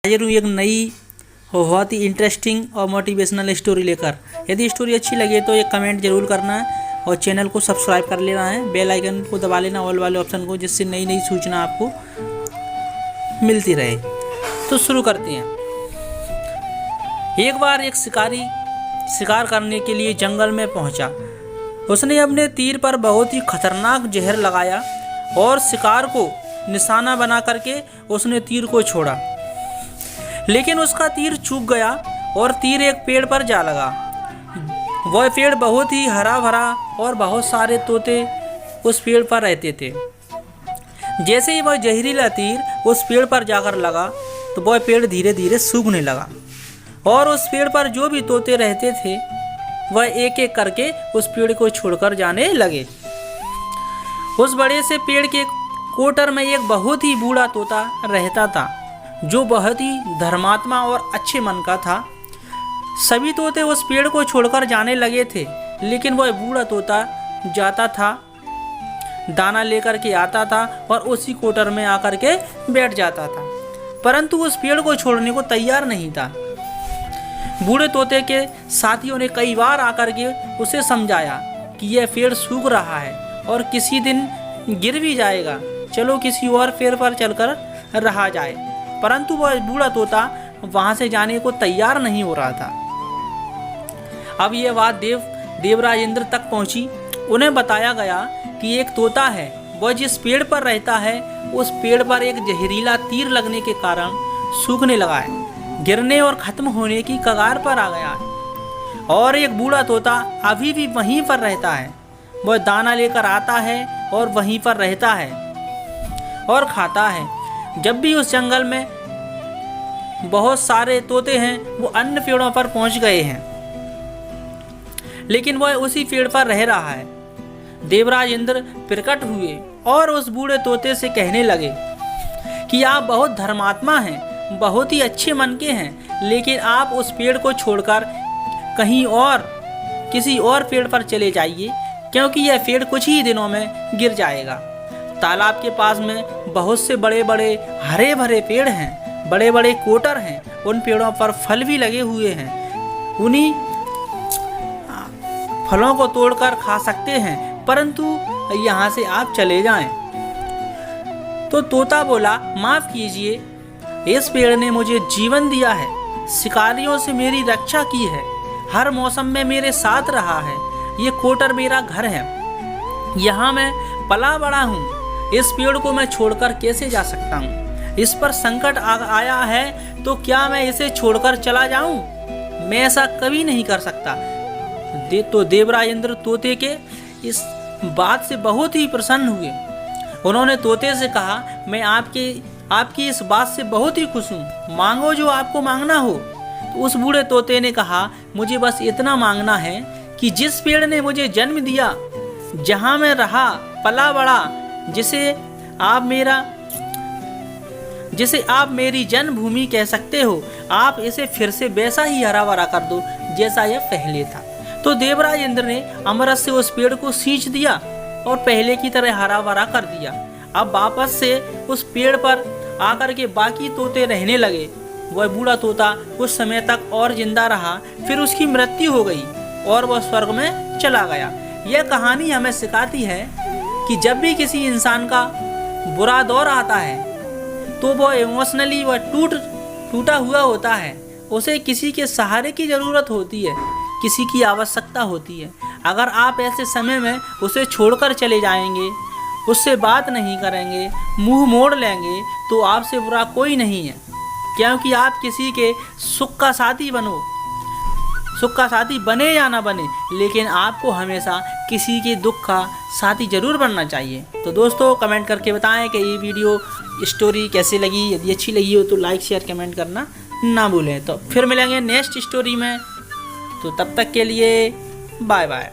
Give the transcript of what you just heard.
हाजिर हूँ एक नई बहुत ही इंटरेस्टिंग और मोटिवेशनल स्टोरी लेकर। यदि स्टोरी अच्छी लगे तो एक कमेंट जरूर करना है और चैनल को सब्सक्राइब कर लेना है, बेल आइकन को दबा लेना ऑल वाले ऑप्शन को, जिससे नई नई सूचना आपको मिलती रहे। तो शुरू करते हैं। एक बार एक शिकारी शिकार करने के लिए जंगल में पहुंचा। उसने अपने तीर पर बहुत ही खतरनाक जहर लगाया और शिकार को निशाना बना करके उसने तीर को छोड़ा, लेकिन उसका तीर चूक गया और तीर एक पेड़ पर जा लगा। वह पेड़ बहुत ही हरा भरा और बहुत सारे तोते उस पेड़ पर रहते थे। जैसे ही वह जहरीला तीर उस पेड़ पर जाकर लगा तो वह पेड़ धीरे धीरे सूखने लगा और उस पेड़ पर जो भी तोते रहते थे वह एक एक करके उस पेड़ को छोड़कर जाने लगे। उस बड़े से पेड़ के कोटर में एक बहुत ही बूढ़ा तोता रहता था, जो बहुत ही धर्मात्मा और अच्छे मन का था। सभी तोते उस पेड़ को छोड़कर जाने लगे थे, लेकिन वह बूढ़ा तोता जाता था, दाना लेकर के आता था और उसी कोटर में आकर के बैठ जाता था, परंतु उस पेड़ को छोड़ने को तैयार नहीं था। बूढ़े तोते के साथियों ने कई बार आकर के उसे समझाया कि यह पेड़ सूख रहा है और किसी दिन गिर भी जाएगा, चलो किसी और पेड़ पर चलकर रहा जाए, परंतु वह बूढ़ा तोता वहां से जाने को तैयार नहीं हो रहा था। अब यह बात देवराज इंद्र तक पहुंची। उन्हें बताया गया कि एक तोता है, वह जिस पेड़ पर रहता है उस पेड़ पर एक जहरीला तीर लगने के कारण सूखने लगा है, गिरने और खत्म होने की कगार पर आ गया है। और एक बूढ़ा तोता अभी भी वहीं पर रहता है, वह दाना लेकर आता है और वहीं पर रहता है और खाता है। जब भी उस जंगल में बहुत सारे तोते हैं वो अन्य पेड़ों पर पहुंच गए हैं, लेकिन वह उसी पेड़ पर रह रहा है। देवराज इंद्र प्रकट हुए और उस बूढ़े तोते से कहने लगे कि आप बहुत धर्मात्मा हैं, बहुत ही अच्छे मन के हैं, लेकिन आप उस पेड़ को छोड़कर कहीं और किसी और पेड़ पर चले जाइए, क्योंकि यह पेड़ कुछ ही दिनों में गिर जाएगा। तालाब के पास में बहुत से बड़े बड़े हरे भरे पेड़ हैं, बड़े बड़े कोटर हैं, उन पेड़ों पर फल भी लगे हुए हैं, उन्हीं फलों को तोड़कर खा सकते हैं, परंतु यहाँ से आप चले जाएं। तो तोता बोला, माफ कीजिए, इस पेड़ ने मुझे जीवन दिया है, शिकारियों से मेरी रक्षा की है, हर मौसम में मेरे साथ रहा है, ये कोटर मेरा घर है, यहाँ मैं पला बड़ा हूँ, इस पेड़ को मैं छोड़कर कैसे जा सकता हूँ? इस पर संकट आया है तो क्या मैं इसे छोड़कर चला जाऊं? मैं ऐसा कभी नहीं कर सकता। तो देवराज इंद्र तोते के इस बात से बहुत ही प्रसन्न हुए। उन्होंने तोते से कहा, मैं आपकी इस बात से बहुत ही खुश हूँ, मांगो जो आपको मांगना हो। तो उस बूढ़े तोते ने कहा, मुझे बस इतना मांगना है कि जिस पेड़ ने मुझे जन्म दिया, जहाँ मैं रहा पला बड़ा, जिसे आप मेरी जन्मभूमि कह सकते हो, आप इसे फिर से वैसा ही हरा भरा कर दो जैसा यह पहले था। तो देवराज इंद्र ने अमृत से उस पेड़ को सींच दिया और पहले की तरह हरा भरा कर दिया। अब वापस से उस पेड़ पर आकर के बाकी तोते रहने लगे। वह बूढ़ा तोता कुछ समय तक और जिंदा रहा, फिर उसकी मृत्यु हो गई और वह स्वर्ग में चला गया। यह कहानी हमें सिखाती है कि जब भी किसी इंसान का बुरा दौर आता है तो वह इमोशनली वह टूटा हुआ होता है, उसे किसी के सहारे की ज़रूरत होती है, किसी की आवश्यकता होती है। अगर आप ऐसे समय में उसे छोड़कर चले जाएंगे, उससे बात नहीं करेंगे, मुंह मोड़ लेंगे, तो आपसे बुरा कोई नहीं है, क्योंकि आप किसी के सुख का साथी बने या ना बने, लेकिन आपको हमेशा किसी के दुख का साथी जरूर बनना चाहिए। तो दोस्तों, कमेंट करके बताएं कि ये वीडियो स्टोरी कैसी लगी। यदि अच्छी लगी हो तो लाइक शेयर कमेंट करना ना भूलें। तो फिर मिलेंगे नेक्स्ट स्टोरी में, तो तब तक के लिए बाय बाय।